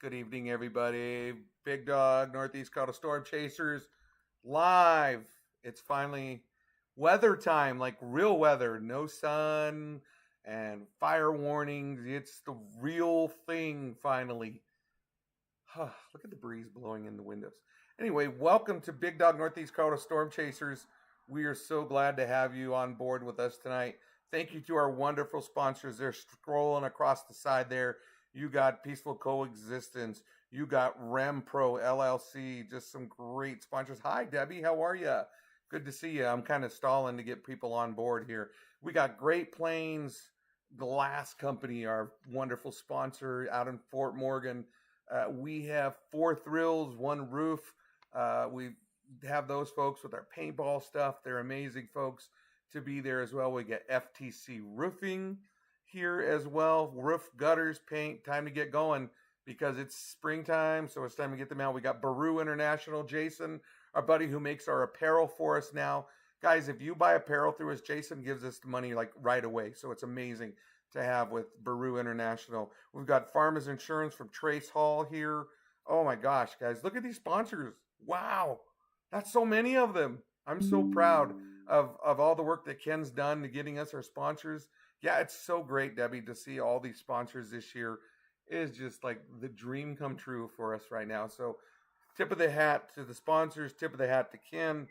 Good evening, everybody. Big Dog, Northeast Colorado Storm Chasers, live. It's finally weather time, like real weather. No sun and fire warnings. It's the real thing, finally. Look at the breeze blowing in the windows. Anyway, welcome to Big Dog, Northeast Colorado Storm Chasers. We are so glad to have you on board with us tonight. Thank you to our wonderful sponsors. They're scrolling across the side there. You got Peaceful Coexistence. You got RemPro LLC. Just some great sponsors. Hi, Debbie. How are you? Good to see you. I'm kind of stalling to get people on board here. We got Great Plains Glass Company, our wonderful sponsor out in Fort Morgan. We have 4 Thrills, 1 Roof. We have those folks with our paintball stuff. They're amazing folks to be there as well. We get FTC Roofing here as well. Roof, gutters, paint. Time to get going because it's springtime, so it's time to get them out. We got Baru International, Jason, our buddy who makes our apparel for us now. Guys, if you buy apparel through us, Jason gives us the money like right away, so it's amazing to have with Baru International. We've got Farmers Insurance from Trace Hall here. Oh my gosh, guys, look at these sponsors. Wow, that's so many of them. I'm so proud of all the work that Ken's done to getting us our sponsors. Yeah, it's so great, Debbie, to see all these sponsors this year. It is just like the dream come true for us right now. So tip of the hat to the sponsors, tip of the hat to Ken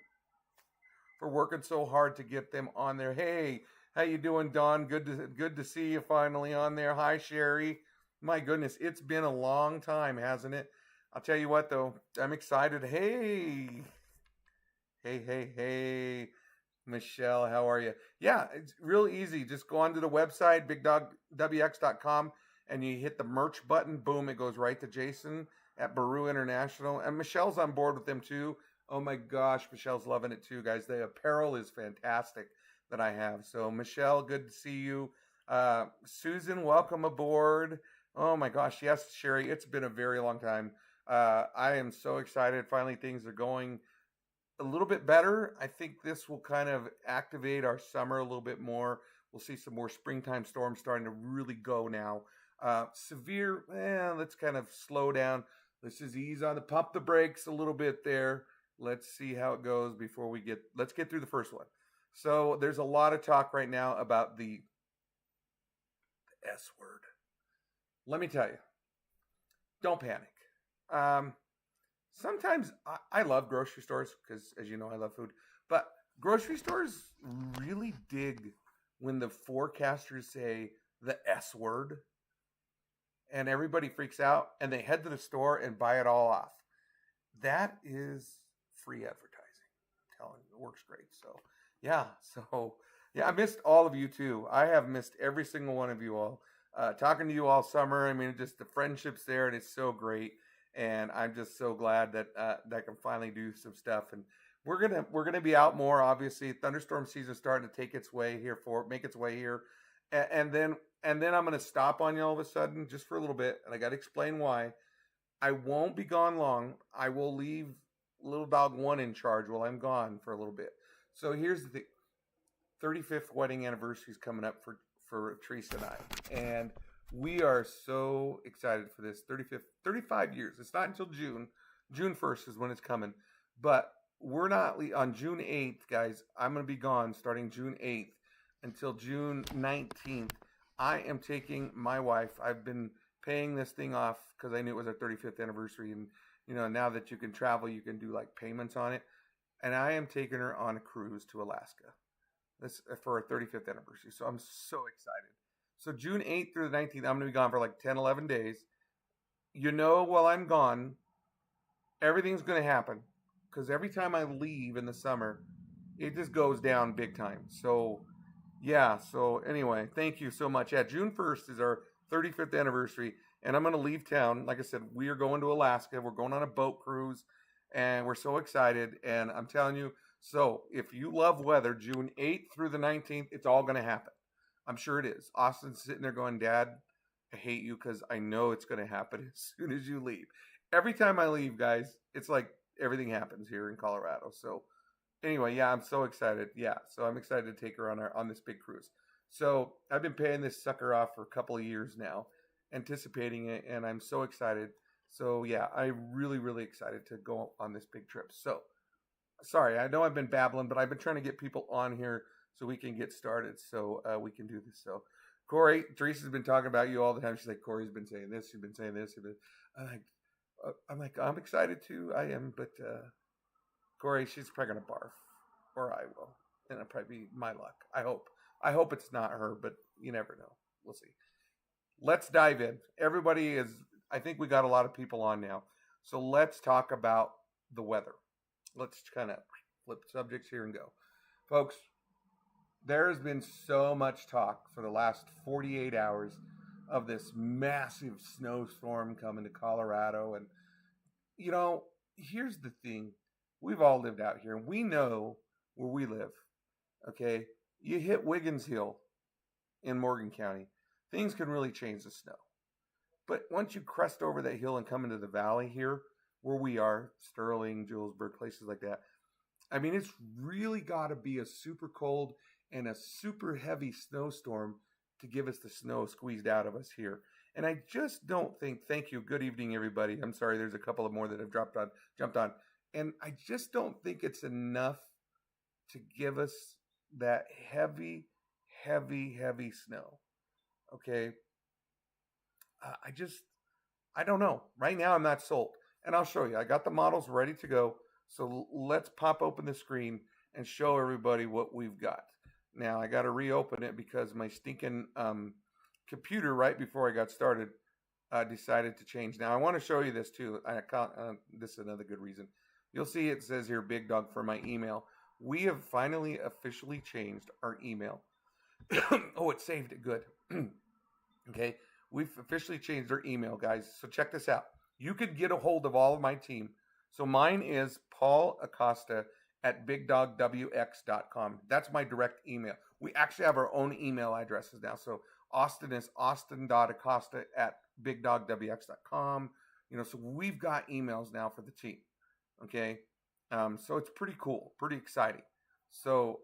for working so hard to get them on there. Hey, how you doing, Don? Good to see you finally on there. Hi, Sherry. My goodness, it's been a long time, hasn't it? I'll tell you what, though, I'm excited. Hey, Michelle, how are you? Yeah, it's real easy. Just go onto the website, bigdogwx.com, and you hit the merch button. Boom, it goes right to Jason at Baru International. And Michelle's on board with them, too. Oh, my gosh, Michelle's loving it, too, guys. The apparel is fantastic that I have. So, Michelle, good to see you. Susan, welcome aboard. Oh, my gosh, yes, Sherry, it's been a very long time. I am so excited. Finally, things are going a little bit better. I think this will kind of activate our summer a little bit more. We'll see some more springtime storms starting to really go now. Severe, let's kind of slow down. Let's just ease on pump the brakes a little bit there. Let's see how it goes before let's get through the first one. So there's a lot of talk right now about the S word. Let me tell you, don't panic. Sometimes I love grocery stores because, as you know, I love food. But grocery stores really dig when the forecasters say the S word. And everybody freaks out and they head to the store and buy it all off. That is free advertising. I'm telling you, it works great. So, I missed all of you too. I have missed every single one of you all. Talking to you all summer. I mean, just the friendships there, and it's so great. And I'm just so glad that I can finally do some stuff. And we're gonna be out more. Obviously, thunderstorm season starting to make its way here, and then I'm gonna stop on you all of a sudden just for a little bit, and I got to explain why. I won't be gone long. I will leave Little Dog 1 in charge while I'm gone for a little bit. So here's the thing: 35th wedding anniversary is coming up for Teresa and I, and we are so excited for this 35 years. It's not until June. June 1st is when it's coming. But we're not on June 8th, guys. I'm going to be gone starting June 8th until June 19th. I am taking my wife. I've been paying this thing off because I knew it was our 35th anniversary. And, now that you can travel, you can do like payments on it. And I am taking her on a cruise to Alaska. This for our 35th anniversary. So I'm so excited. So June 8th through the 19th, I'm going to be gone for like 10, 11 days. While I'm gone, everything's going to happen. Because every time I leave in the summer, it just goes down big time. So, anyway, thank you so much. Yeah, June 1st is our 35th anniversary. And I'm going to leave town. Like I said, we are going to Alaska. We're going on a boat cruise. And we're so excited. And I'm telling you, so if you love weather, June 8th through the 19th, it's all going to happen. I'm sure it is. Austin's sitting there going, Dad, I hate you because I know it's going to happen as soon as you leave. Every time I leave, guys, it's like everything happens here in Colorado. So anyway, I'm so excited. So I'm excited to take her on this big cruise. So I've been paying this sucker off for a couple of years now, anticipating it, and I'm so excited. So yeah, I'm really, really excited to go on this big trip. So sorry, I know I've been babbling, but I've been trying to get people on here so we can get started, so we can do this. So Corey, Teresa's been talking about you all the time. She's like, Corey's been saying this, she's been saying this. I'm like, I'm excited too. I am, but Corey, she's probably gonna barf, or I will, and it'll probably be my luck. I hope. I hope it's not her, but you never know. We'll see. Let's dive in. Everybody is. I think we got a lot of people on now, so let's talk about the weather. Let's kind of flip subjects here and go, folks. There has been so much talk for the last 48 hours of this massive snowstorm coming to Colorado, and you know, here's the thing. We've all lived out here and we know where we live. Okay. You hit Wiggins Hill in Morgan County, things can really change the snow. But once you crest over that hill and come into the valley here, where we are, Sterling, Julesburg, places like that, I mean, it's really got to be a super cold and a super heavy snowstorm to give us the snow squeezed out of us here. And I just don't think, thank you, good evening, everybody. I'm sorry, there's a couple of more that have jumped on. And I just don't think it's enough to give us that heavy, heavy, heavy snow. Okay. I just, I don't know. Right now, I'm not sold. And I'll show you. I got the models ready to go. So let's pop open the screen and show everybody what we've got. Now, I got to reopen it because my stinking computer, right before I got started, decided to change. Now, I want to show you this too. This is another good reason. You'll see it says here, Big Dog, for my email. We have finally officially changed our email. Oh, it saved it. Good. Okay. We've officially changed our email, guys. So check this out. You could get a hold of all of my team. So mine is Paul Acosta at bigdogwx.com. That's my direct email. We actually have our own email addresses now. So Austin is austin.acosta at bigdogwx.com. You know, so we've got emails now for the team. Okay. So it's pretty cool, pretty exciting. So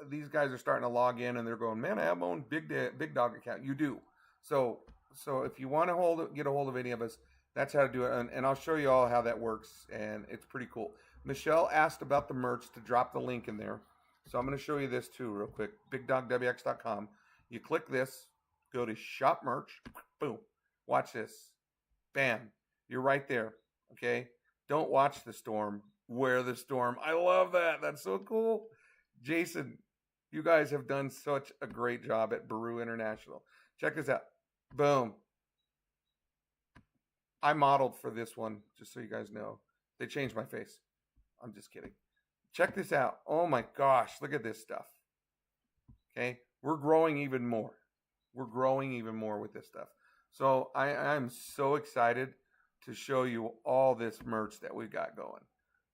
these guys are starting to log in and they're going, man, I have my own Big Dog account. You do. So if you want to get a hold of any of us, that's how to do it. And I'll show you all how that works. And it's pretty cool. Michelle asked about the merch to drop the link in there. So I'm going to show you this too real quick. BigDogWX.com. You click this, go to shop merch. Boom. Watch this. Bam. You're right there. Okay. Don't watch the storm. Wear the storm. I love that. That's so cool. Jason, you guys have done such a great job at Baru International. Check this out. Boom. I modeled for this one, just so you guys know. They changed my face. I'm just kidding. Check this out. Oh my gosh, look at this stuff. Okay, we're growing even more. We're growing even more with this stuff. So I'm so excited to show you all this merch that we got going.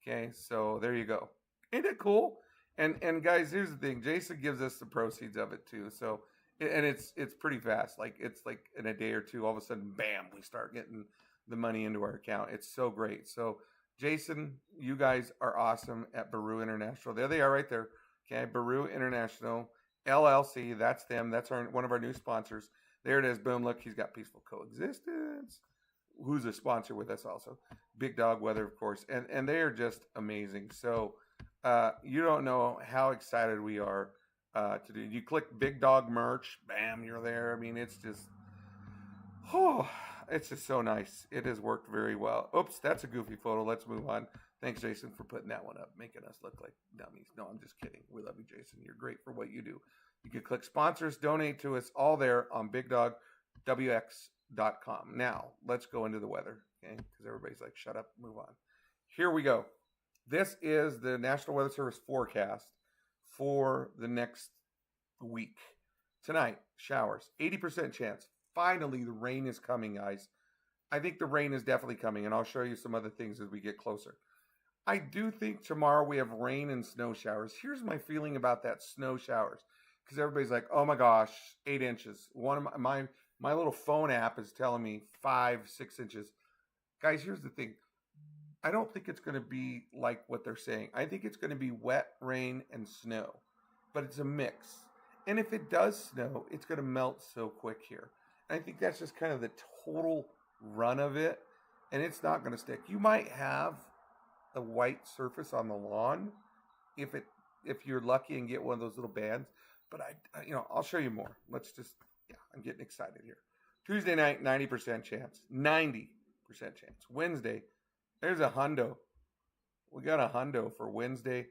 Okay, so there you go. Ain't it cool? And guys, here's the thing. Jason gives us the proceeds of it too. So and it's pretty fast. Like it's like in a day or two, all of a sudden, bam, we start getting the money into our account. It's so great. So Jason, you guys are awesome at Baru International. There they are right there. Okay, Baru International LLC. That's them. That's one of our new sponsors. There it is. Boom. Look, he's got Peaceful Coexistence. Who's a sponsor with us also. Big Dog Weather, of course. And they are just amazing. So you don't know how excited we are to do. You click Big Dog merch. Bam, you're there. I mean, it's just, oh, it's just so nice. It has worked very well. Oops, that's a goofy photo. Let's move on. Thanks, Jason, for putting that one up, making us look like dummies. No, I'm just kidding. We love you, Jason. You're great for what you do. You can click sponsors, donate to us, all there on BigDogWX.com. Now, let's go into the weather, okay? Because everybody's like, shut up, move on. Here we go. This is the National Weather Service forecast for the next week. Tonight, showers, 80% chance. Finally, the rain is coming, guys. I think the rain is definitely coming, and I'll show you some other things as we get closer. I do think tomorrow we have rain and snow showers. Here's my feeling about that snow showers. Because everybody's like, oh my gosh, 8 inches. One of my little phone app is telling me 5, 6 inches. Guys, here's the thing. I don't think it's going to be like what they're saying. I think it's going to be wet, rain, and snow. But it's a mix. And if it does snow, it's going to melt so quick here. And I think that's just kind of the total run of it. and it's not going to stick. You might have a white surface on the lawn if it if you're lucky and get one of those little bands. But I'll show you more. I'm getting excited here. Tuesday night, 90% chance. 90% chance. Wednesday, there's a hundo. We got a hundo for Wednesday.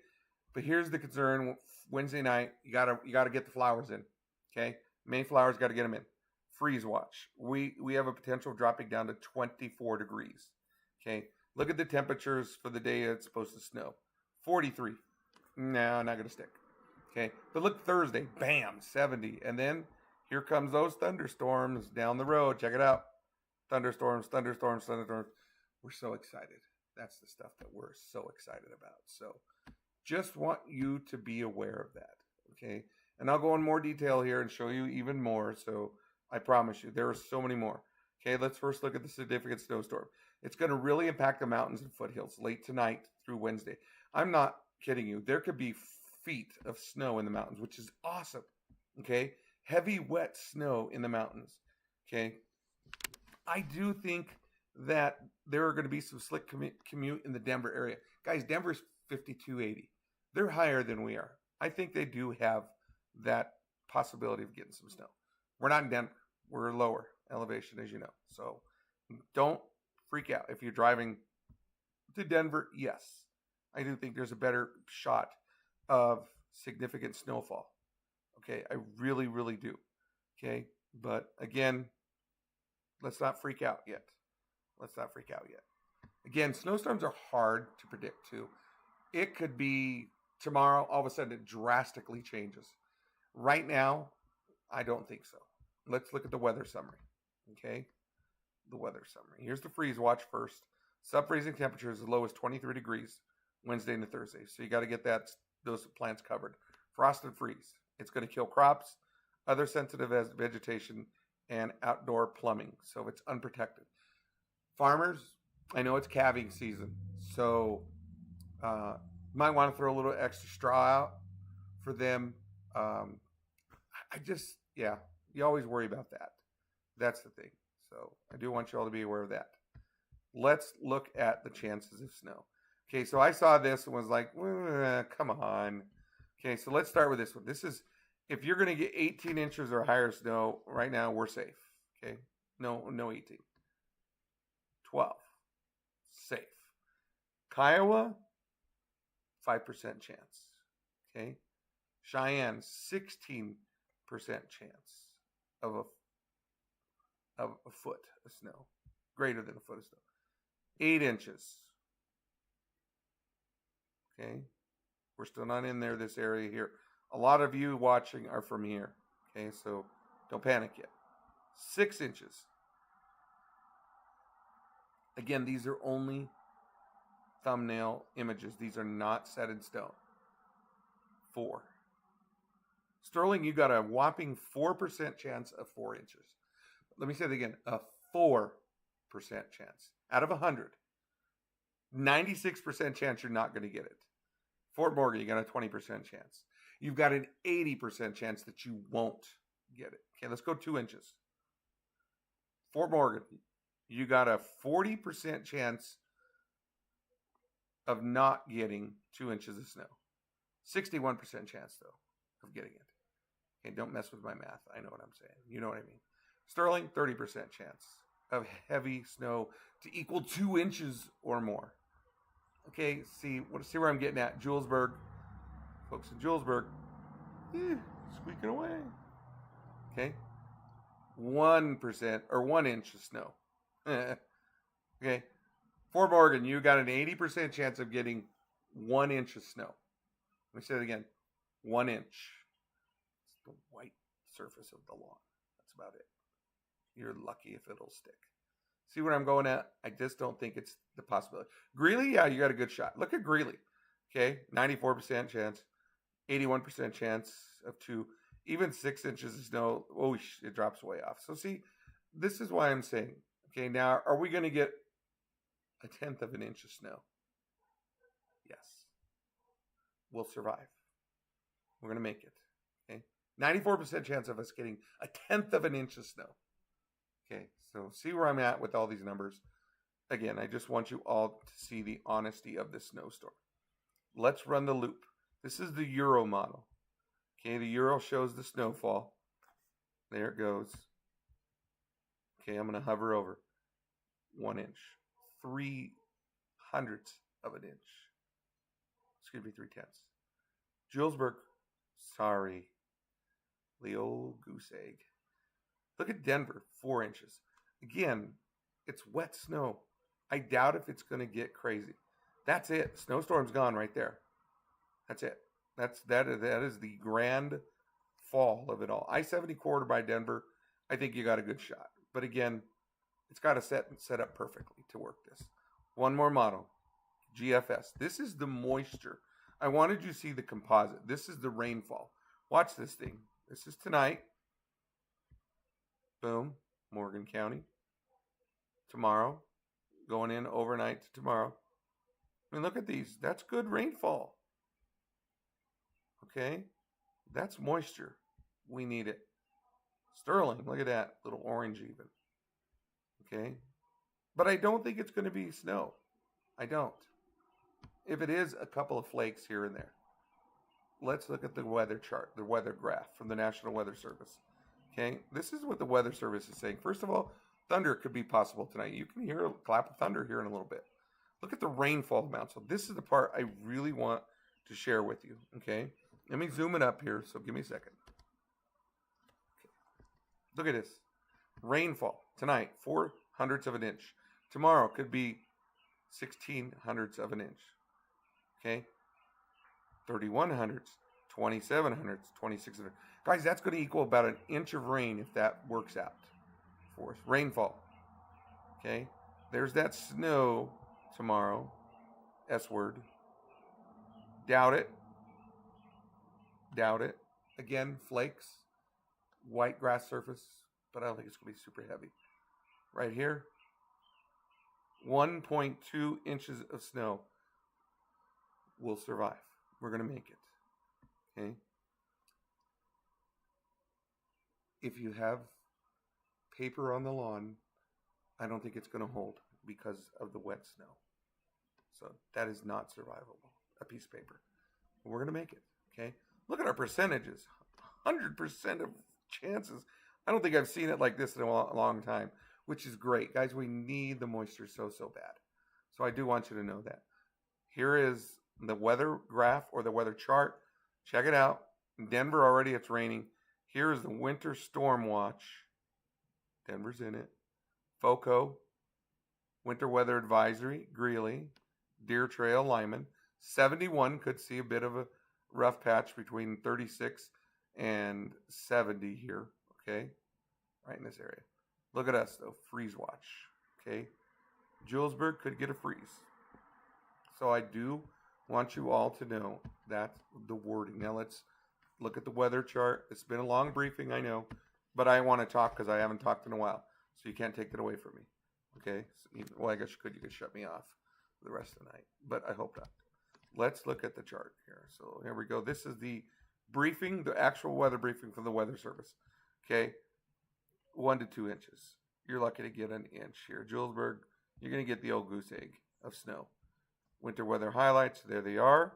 But here's the concern. Wednesday night, you gotta get the flowers in. Okay? Mayflowers, got to get them in. Freeze watch. We have a potential of dropping down to 24 degrees. Okay? Look at the temperatures for the day it's supposed to snow. 43. No, not going to stick. Okay? But look, Thursday, bam, 70. And then here comes those thunderstorms down the road. Check it out. Thunderstorms. We're so excited. That's the stuff that we're so excited about. So just want you to be aware of that. Okay? And I'll go in more detail here and show you even more. So I promise you, there are so many more. Okay, let's first look at the significant snowstorm. It's going to really impact the mountains and foothills late tonight through Wednesday. I'm not kidding you. There could be feet of snow in the mountains, which is awesome. Okay, heavy, wet snow in the mountains. Okay, I do think that there are going to be some slick commute in the Denver area. Guys, Denver's 5280. They're higher than we are. I think they do have that possibility of getting some snow. We're not in Denver. We're lower elevation, as you know. So don't freak out. If you're driving to Denver, yes, I do think there's a better shot of significant snowfall. Okay, I really, really do. Okay, but again, let's not freak out yet. Again, snowstorms are hard to predict too. It could be tomorrow, all of a sudden it drastically changes. Right now, I don't think so. Let's look at the weather summary. Okay, the weather summary. Here's the freeze watch first. Sub-freezing temperatures as low as 23 degrees Wednesday into Thursday. So you got to get those plants covered. Frost and freeze. It's going to kill crops, other sensitive vegetation, and outdoor plumbing. So it's unprotected. Farmers, I know it's calving season, so might want to throw a little extra straw out for them. You always worry about that. That's the thing. So I do want you all to be aware of that. Let's look at the chances of snow. Okay, so I saw this and was like, come on. Okay, so let's start with this one. This is, if you're going to get 18 inches or higher snow, right now we're safe. Okay, no 18. 12, safe. Kiowa, 5% chance. Okay, Cheyenne, 16% chance of a foot of snow, greater than a foot of snow. 8 inches. Okay, we're still not in there, this area here. A lot of you watching are from here. Okay, so don't panic yet. 6 inches. Again, these are only thumbnail images. These are not set in stone. 4. Sterling, you got a whopping 4% chance of 4 inches. Let me say it again. A 4% chance. Out of 100. 96% chance you're not going to get it. Fort Morgan, you got a 20% chance. You've got an 80% chance that you won't get it. Okay, let's go 2 inches. Fort Morgan, you got a 40% chance of not getting 2 inches of snow. 61% chance, though, of getting it. Okay, don't mess with my math. I know what I'm saying. You know what I mean. Sterling, 30% chance of heavy snow to equal 2 inches or more. Okay, see where I'm getting at. Julesburg, folks in Julesburg, squeaking away. Okay, 1% or 1 inch of snow. Okay, Fort Morgan, you got an 80% chance of getting 1 inch of snow. Let me say it again, 1 inch. It's the white surface of the lawn. That's about it. You're lucky if it'll stick. See what I'm going at? I just don't think it's the possibility. Greeley, yeah, you got a good shot. Look at Greeley. Okay, 94% chance, 81% chance of 2, even 6 inches of snow. Oh, it drops way off. So see, this is why I'm saying, okay, now are we going to get a 1/10 of an inch of snow? Yes. We'll survive. We're going to make it. Okay, 94% chance of us getting a 1/10 of an inch of snow. Okay, so see where I'm at with all these numbers. again, I just want you all to see the honesty of this snowstorm. Let's run the loop. This is the Euro model. Okay, the Euro shows the snowfall. There it goes. Okay, I'm going to hover over 1 inch, 3/100ths of an inch. Excuse me, 3/10. Julesburg, sorry, Leo goose egg. Look at Denver, 4 inches. Again, it's wet snow. I doubt if it's going to get crazy. That's it. Snowstorm's gone right there. That's it. That is the grand fall of it all. I-70 corridor by Denver, I think you got a good shot. But again, it's got to set up perfectly to work this. One more model, GFS. This is the moisture. I wanted you to see the composite. This is the rainfall. Watch this thing. This is tonight. Boom, Morgan County. Tomorrow, going in overnight to tomorrow. I mean, look at these. That's good rainfall. Okay, that's moisture. We need it. Sterling, look at that. Little orange even. Okay, but I don't think it's going to be snow. I don't. If it is, a couple of flakes here and there. Let's look at the weather chart, the weather graph from the National Weather Service. Okay, this is what the Weather Service is saying. First of all, thunder could be possible tonight. You can hear a clap of thunder here in a little bit. Look at the rainfall amount. So this is the part I really want to share with you. Okay, let me zoom it up here. So give me a second. Okay. Look at this. Rainfall tonight, 4/100ths of an inch. Tomorrow could be 16/100ths of an inch. Okay, 31/100ths, 27/100ths, 26/100ths. Guys, that's going to equal about an inch of rain if that works out for us. Rainfall. Okay, there's that snow tomorrow. S word. Doubt it. Doubt it. Again, flakes. White grass surface, but I don't think it's going to be super heavy. Right here, 1.2 inches of snow will survive. We're going to make it. Okay? If you have paper on the lawn, I don't think it's going to hold because of the wet snow. So that is not survivable, a piece of paper. But we're going to make it. Okay? Look at our percentages. 100% of chances. I don't think I've seen it like this in a long time, which is great. Guys, we need the moisture so bad. So I do want you to know that. Here is the weather graph or the weather chart. Check it out. In Denver already it's raining. Here is the winter storm watch. Denver's in it. FOCO, winter weather advisory, Greeley, Deer Trail, Lyman. 71 could see a bit of a rough patch between 36 and 70 here. Okay, right in this area. Look at us though, freeze watch. Okay, Julesburg could get a freeze. So I do want you all to know that's the wording. Now let's look at the weather chart. It's been a long briefing, I know, but I want to talk because I haven't talked in a while. So you can't take that away from me. Okay, so well, I guess you could shut me off for the rest of the night, but I hope not. Let's look at the chart here. So here we go. This is the briefing, the actual weather briefing from the Weather Service. Okay, 1 to 2 inches. You're lucky to get an inch here. Julesburg, you're going to get the old goose egg of snow. Winter weather highlights, there they are.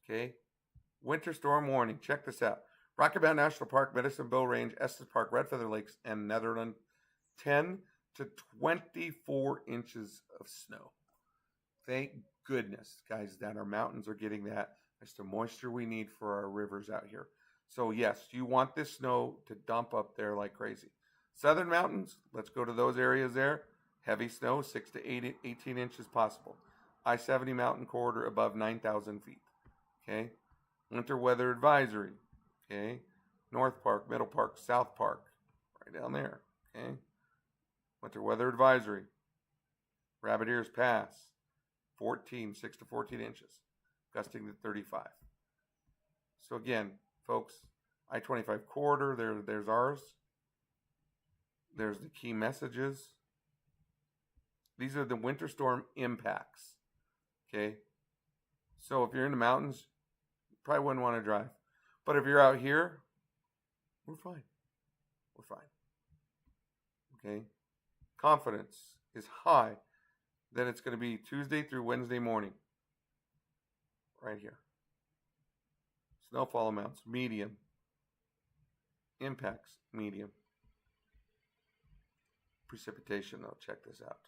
Okay, winter storm warning. Check this out. Rocky Mountain National Park, Medicine Bow Range, Estes Park, Red Feather Lakes, and Netherland, 10 to 24 inches of snow. Thank goodness, guys, that our mountains are getting that. That's the moisture we need for our rivers out here. So yes, you want this snow to dump up there like crazy. Southern mountains, let's go to those areas there. Heavy snow, 6 to 18 inches possible. I-70 mountain corridor above 9,000 feet. Okay. Winter weather advisory. Okay. North Park, Middle Park, South Park. Right down there. Okay. Winter weather advisory. Rabbit Ears Pass. 6 to 14 inches. Gusting to 35. So again, folks, I-25 corridor, there's ours. There's the key messages. These are the winter storm impacts. Okay. So if you're in the mountains, you probably wouldn't want to drive. But if you're out here, we're fine. We're fine. Okay. confidence is high that it's going to be Tuesday through Wednesday morning. Right here. Snowfall amounts, medium. Impacts, medium. Precipitation, though, check this out.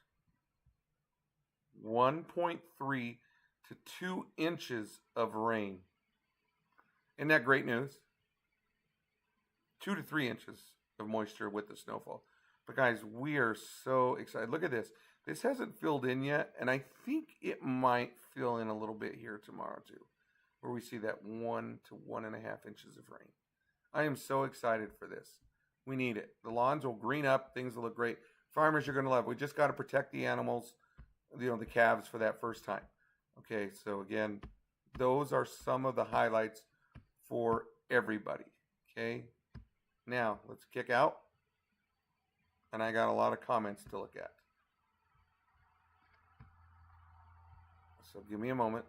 1.3 to 2 inches of rain. Isn't that great news? 2 to 3 inches of moisture with the snowfall. But guys, we are so excited. Look at this. This hasn't filled in yet, and I think it might fill in a little bit here tomorrow too, where we see that 1 to 1.5 inches of rain. I am so excited for this. We need it. The lawns will green up. Things will look great. Farmers are going to love it. We just got to protect the animals, the calves for that first time. Okay, so again, those are some of the highlights for everybody. Okay, now let's kick out. And I got a lot of comments to look at. So give me a moment.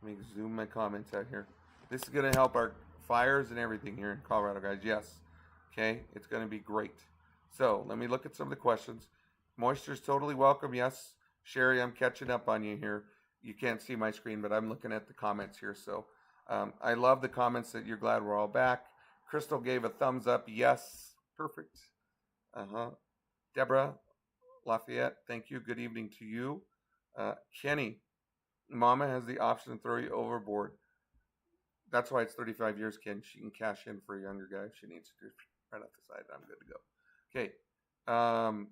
Let me zoom my comments out here. This is going to help our fires and everything here in Colorado, guys. Yes. Okay, it's going to be great. So let me look at some of the questions. Moisture is totally welcome. Yes. Sherry, I'm catching up on you here. You can't see my screen, but I'm looking at the comments here. So I love the comments that you're glad we're all back. Crystal gave a thumbs up. Yes. Perfect. Deborah Lafayette, thank you. Good evening to you. Kenny, Mama has the option to throw you overboard. That's why it's 35 years, Ken. She can cash in for a younger guy if she needs to. Right off the side, I'm good to go. Okay.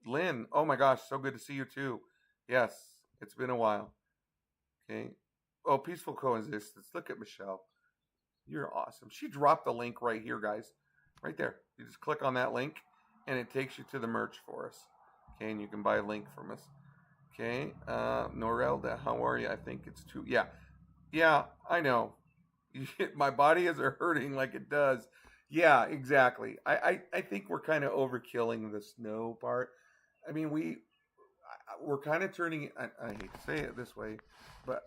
Lynn, oh my gosh, so good to see you too. Yes, it's been a while. Okay. Oh, Peaceful Coexistence. Look at Michelle. You're awesome. She dropped the link right here, guys. Right there. You just click on that link, and it takes you to the merch for us. Okay, and you can buy a link from us. Okay, Norelda, how are you? I think it's too. Yeah, I know. My body is hurting like it does. Yeah, exactly. I think we're kind of overkilling the snow part. I mean, we're kind of turning. I hate to say it this way, but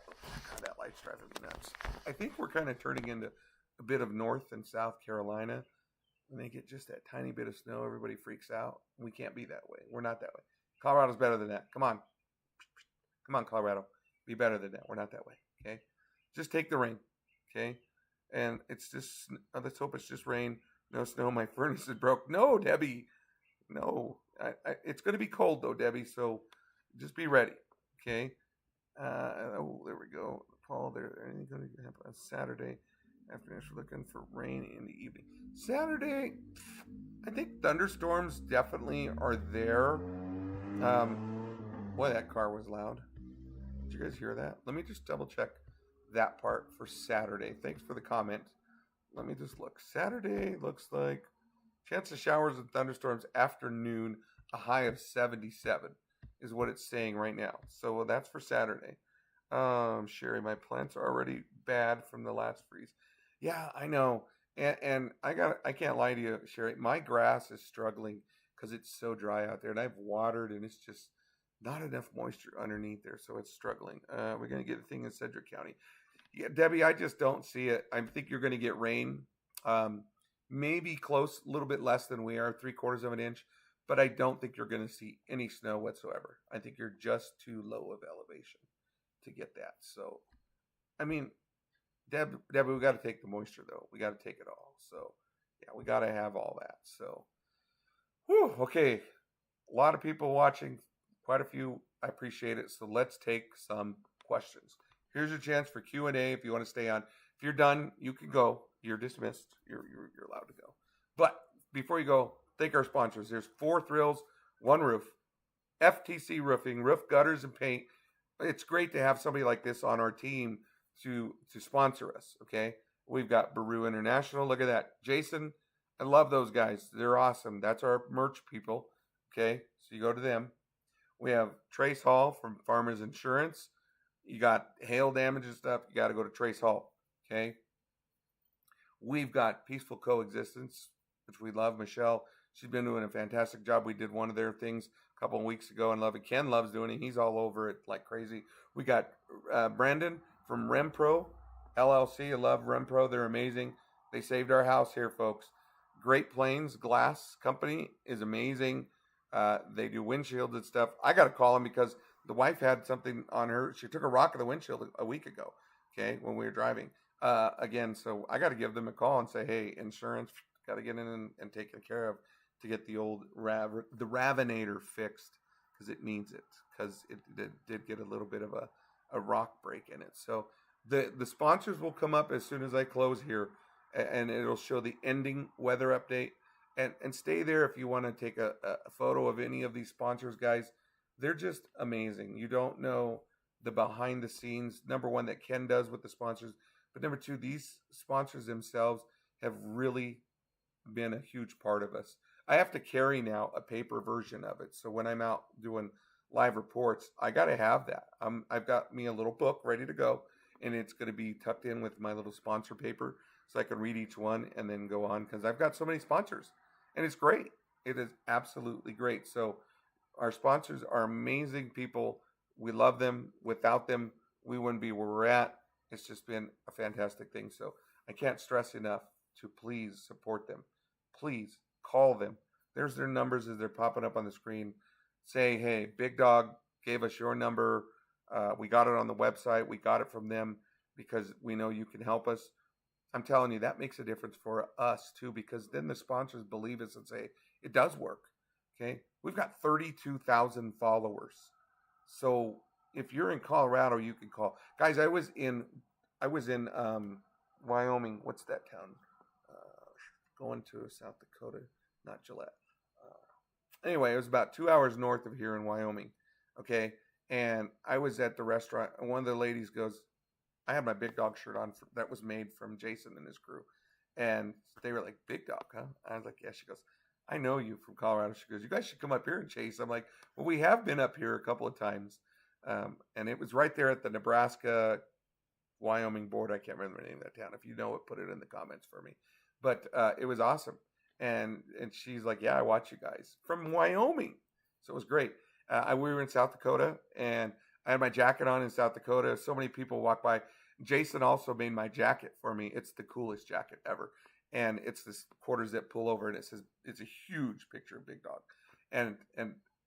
God, that light's driving me nuts. I think we're kind of turning into a bit of North and South Carolina. When they get just that tiny bit of snow, everybody freaks out. We can't be that way. We're not that way. Colorado's better than that. Come on. Come on, Colorado. Be better than that. We're not that way. Okay? Just take the rain. Okay? And it's just, let's hope it's just rain. No snow. My furnace is broke. No, Debbie. No. It's going to be cold, though, Debbie. So just be ready. Okay? Oh, there we go. Paul, anything going to happen on Saturday afternoon? We're looking for rain in the evening. Saturday, I think thunderstorms definitely are there. Boy, that car was loud. Did you guys hear that? Let me just double check that part for Saturday. Thanks for the comment. Let me just look. Saturday looks like chance of showers and thunderstorms afternoon, a high of 77 is what it's saying right now. So that's for Saturday. Sherry, my plants are already bad from the last freeze. Yeah, I know. And I can't lie to you, Sherry. My grass is struggling because it's so dry out there, and I've watered, and it's just not enough moisture underneath there, so it's struggling. We're gonna get a thing in Sedgwick County. Yeah, Debbie, I just don't see it. I think you're gonna get rain, maybe close, a little bit less than we are, 3/4 of an inch, but I don't think you're gonna see any snow whatsoever. I think you're just too low of elevation to get that. So, I mean. Debbie, we got to take the moisture, though. We got to take it all. So, yeah, we got to have all that. So, whew, okay. A lot of people watching, quite a few. I appreciate it. So, let's take some questions. Here's your chance for Q&A if you want to stay on. If you're done, you can go. You're dismissed. You're allowed to go. But before you go, thank our sponsors. There's 4 Thrills, 1 Roof, FTC Roofing, roof gutters and paint. It's great to have somebody like this on our team to sponsor us. Okay, we've got Baru International. Look at that, Jason. I love those guys. They're awesome. That's our merch people. Okay, so you go to them. We have Trace Hall from Farmers Insurance. You got hail damage and stuff, you got to go to Trace Hall. Okay, we've got Peaceful Coexistence, which we love. Michelle, she's been doing a fantastic job. We did one of their things a couple of weeks ago and love it. Ken loves doing it. He's all over it like crazy. We got Brandon from RemPro LLC. I love RemPro. They're amazing. They saved our house here, folks. Great Plains Glass Company is amazing. They do windshields and stuff. I got to call them because the wife had something on her. She took a rock in the windshield a week ago. Okay, when we were driving. Again, so I got to give them a call and say, hey, insurance got to get in and taken care of to get the old the Ravinator fixed because it needs it because it did get a little bit of a rock break in it. So the sponsors will come up as soon as I close here, and it'll show the ending weather update. And stay there if you want to take a photo of any of these sponsors, guys. They're just amazing. You don't know the behind the scenes. Number one, that Ken does with the sponsors, but number two, these sponsors themselves have really been a huge part of us. I have to carry now a paper version of it, so when I'm out doing live reports, I got to have that. I've got me a little book ready to go, and it's going to be tucked in with my little sponsor paper, so I can read each one and then go on because I've got so many sponsors, and it's great. It is absolutely great. So our sponsors are amazing people. We love them. Without them, we wouldn't be where we're at. It's just been a fantastic thing. So I can't stress enough to please support them. Please call them. There's their numbers as they're popping up on the screen. Say, hey, Big Dog gave us your number. We got it on the website. We got it from them because we know you can help us. I'm telling you, that makes a difference for us too, because then the sponsors believe us and say, it does work. Okay. We've got 32,000 followers. So if you're in Colorado, you can call. Guys, I was in Wyoming. What's that town? Going to South Dakota, not Gillette. Anyway, it was about 2 hours north of here in Wyoming. Okay. And I was at the restaurant, and one of the ladies goes, I had my Big Dog shirt on that was made from Jason and his crew. And they were like, Big Dog, huh? I was like, yeah. She goes, I know you from Colorado. She goes, you guys should come up here and chase. I'm like, well, we have been up here a couple of times. And it was right there at the Nebraska Wyoming border. I can't remember the name of that town. If you know it, put it in the comments for me. But it was awesome. And she's like, yeah, I watch you guys from Wyoming. So it was great. We were in South Dakota, and I had my jacket on in South Dakota. So many people walk by. Jason also made my jacket for me. It's the coolest jacket ever. And it's this quarter zip pullover, and it says, it's a huge picture of Big Dog. And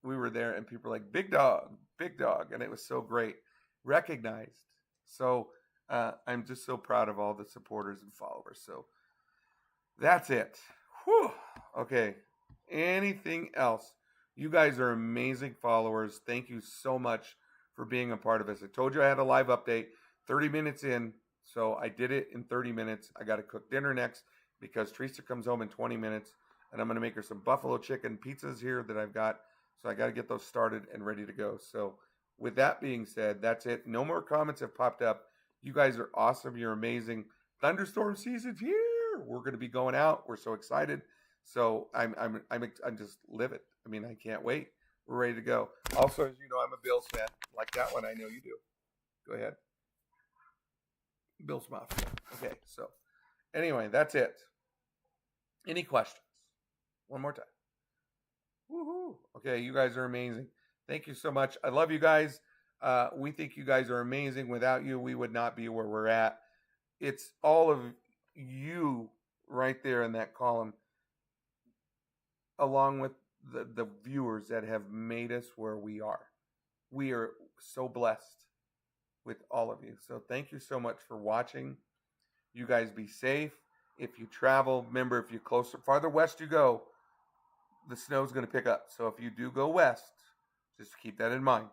we were there, and people were like, Big Dog, Big Dog. And it was so great. Recognized. So I'm just so proud of all the supporters and followers. So that's it. Whew. Okay. Anything else? You guys are amazing followers. Thank you so much for being a part of this. I told you I had a live update 30 minutes in. So I did it in 30 minutes. I got to cook dinner next because Teresa comes home in 20 minutes. And I'm going to make her some buffalo chicken pizzas here that I've got. So I got to get those started and ready to go. So with that being said, that's it. No more comments have popped up. You guys are awesome. You're amazing. Thunderstorm season's here. We're going to be going out. We're so excited. So I'm just livid. I mean, I can't wait. We're ready to go. Also, as you know, I'm a Bills fan. Like that one, I know you do. Go ahead. Bills Mafia. Okay, so anyway, that's it. Any questions? One more time. Woohoo. Okay, you guys are amazing. Thank you so much. I love you guys. We think you guys are amazing. Without you, we would not be where we're at. It's all of you right there in that column, along with the viewers that have made us where we are. We are so blessed with all of you. So thank you so much for watching. You guys be safe. If you travel, remember, if you're closer, farther west you go, the snow's going to pick up. So if you do go west, just keep that in mind.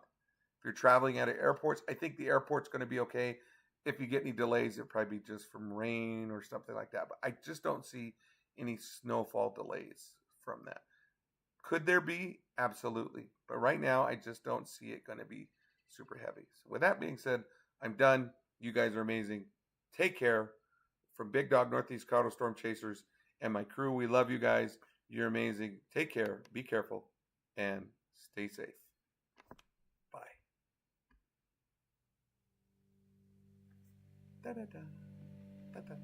If you're traveling out of airports, I think the airport's going to be okay. If you get any delays, it'll probably be just from rain or something like that. But I just don't see any snowfall delays from that. Could there be? Absolutely. But right now, I just don't see it going to be super heavy. So with that being said, I'm done. You guys are amazing. Take care. From Big Dog Northeast Colorado Storm Chasers and my crew, we love you guys. You're amazing. Take care. Be careful. And stay safe. Bye. Da, da, da. Da, da.